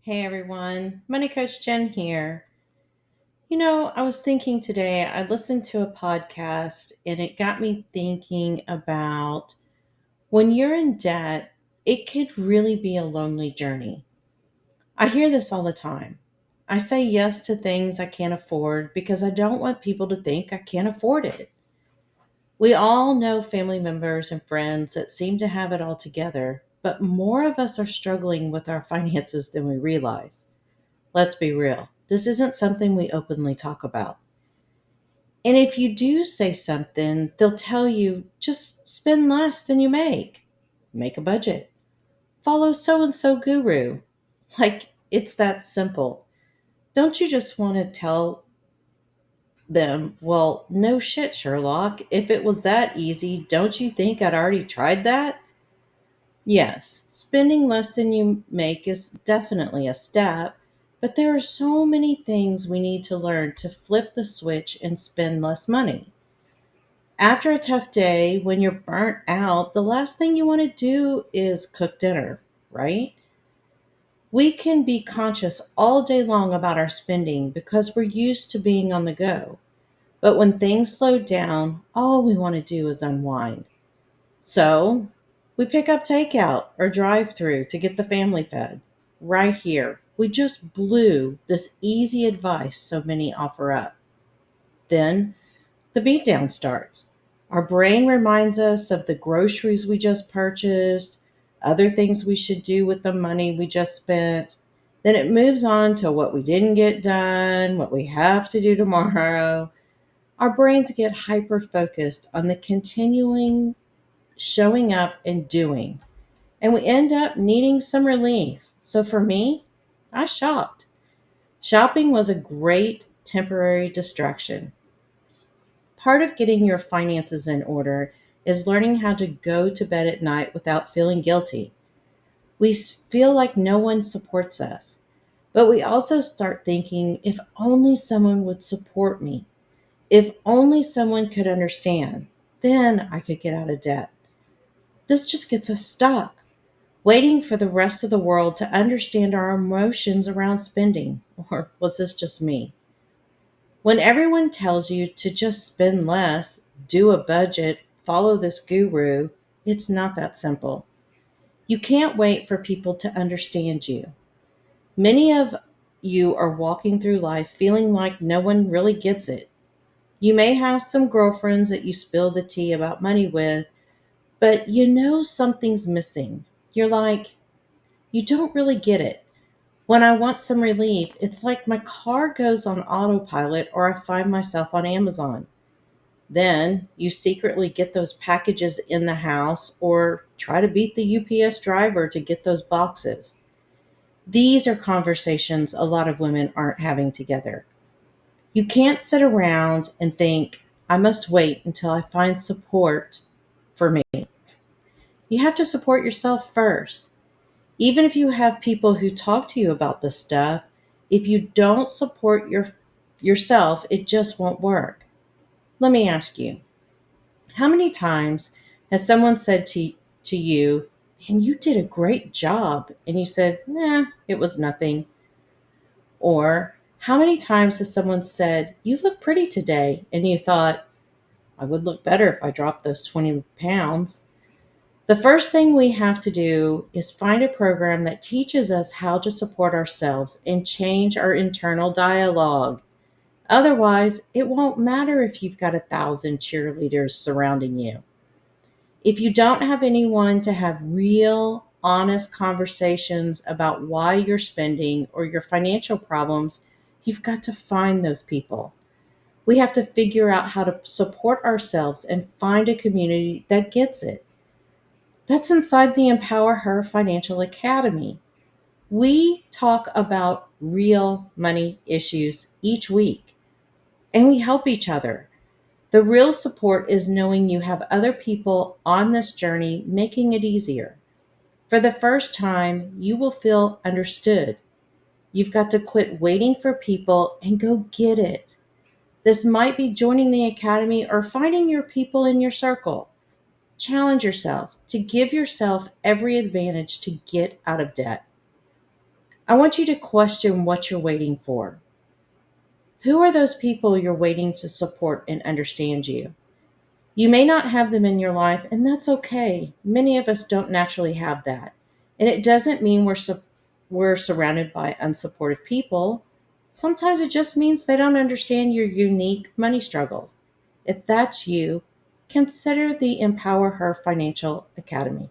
Hey everyone, Money Coach Jen here. I was thinking today, I listened to a podcast and it got me thinking about when you're in debt, it could really be a lonely journey. I hear this all the time. I say yes to things I can't afford because I don't want people to think I can't afford it. We all know family members and friends that seem to have it all together, but more of us are struggling with our finances than we realize. Let's be real. This isn't something we openly talk about. And if you do say something, they'll tell you just spend less than you make a budget, follow so and so guru. Like it's that simple. Don't you just want to tell them, well, no shit, Sherlock. If it was that easy, don't you think I'd already tried that? Yes, spending less than you make is definitely a step, but there are so many things we need to learn to flip the switch and spend less money. After a tough day, when you're burnt out, the last thing you want to do is cook dinner, right? We can be conscious all day long about our spending because we're used to being on the go. But when things slow down, all we want to do is unwind. So we pick up takeout or drive through to get the family fed. Right here, we just blew this easy advice so many offer up. Then the beatdown starts. Our brain reminds us of the groceries we just purchased, other things we should do with the money we just spent. Then it moves on to what we didn't get done, what we have to do tomorrow. Our brains get hyper focused on the continuing showing up and doing. And we end up needing some relief. So for me, I shopped. Shopping was a great temporary distraction. Part of getting your finances in order is learning how to go to bed at night without feeling guilty. Feel like no one supports us. But we also start thinking, if only someone would support me, if only someone could understand, then I could get out of debt. This just gets us stuck, waiting for the rest of the world to understand our emotions around spending. Or was this just me? When everyone tells you to just spend less, do a budget, follow this guru, it's not that simple. You can't wait for people to understand you. Many of you are walking through life feeling like no one really gets it. You may have some girlfriends that you spill the tea about money with, but you know something's missing. You're like, you don't really get it. When I want some relief, it's like my car goes on autopilot or I find myself on Amazon. Then you secretly get those packages in the house or try to beat the UPS driver to get those boxes. These are conversations a lot of women aren't having together. You can't sit around and think, I must wait until I find support for me. You have to support yourself first. Even if you have people who talk to you about this stuff, if you don't support yourself, it just won't work. Let me ask you, how many times has someone said to you, and you did a great job, and you said, nah, it was nothing? Or how many times has someone said, you look pretty today, and you thought, I would look better if I dropped those 20 pounds? The first thing we have to do is find a program that teaches us how to support ourselves and change our internal dialogue. Otherwise, it won't matter if you've got 1,000 cheerleaders surrounding you. If you don't have anyone to have real, honest conversations about why you're spending or your financial problems, you've got to find those people. We have to figure out how to support ourselves and find a community that gets it. That's inside the Empower Her Financial Academy. We talk about real money issues each week and we help each other. The real support is knowing you have other people on this journey making it easier. For the first time, you will feel understood. You've got to quit waiting for people and go get it. This might be joining the academy or finding your people in your circle. Challenge yourself to give yourself every advantage to get out of debt. I want you to question what you're waiting for. Who are those people you're waiting to support and understand you? You may not have them in your life, and that's okay. Many of us don't naturally have that. And it doesn't mean we're surrounded by unsupportive people. Sometimes it just means they don't understand your unique money struggles. If that's you, consider the Empower Her Financial Academy.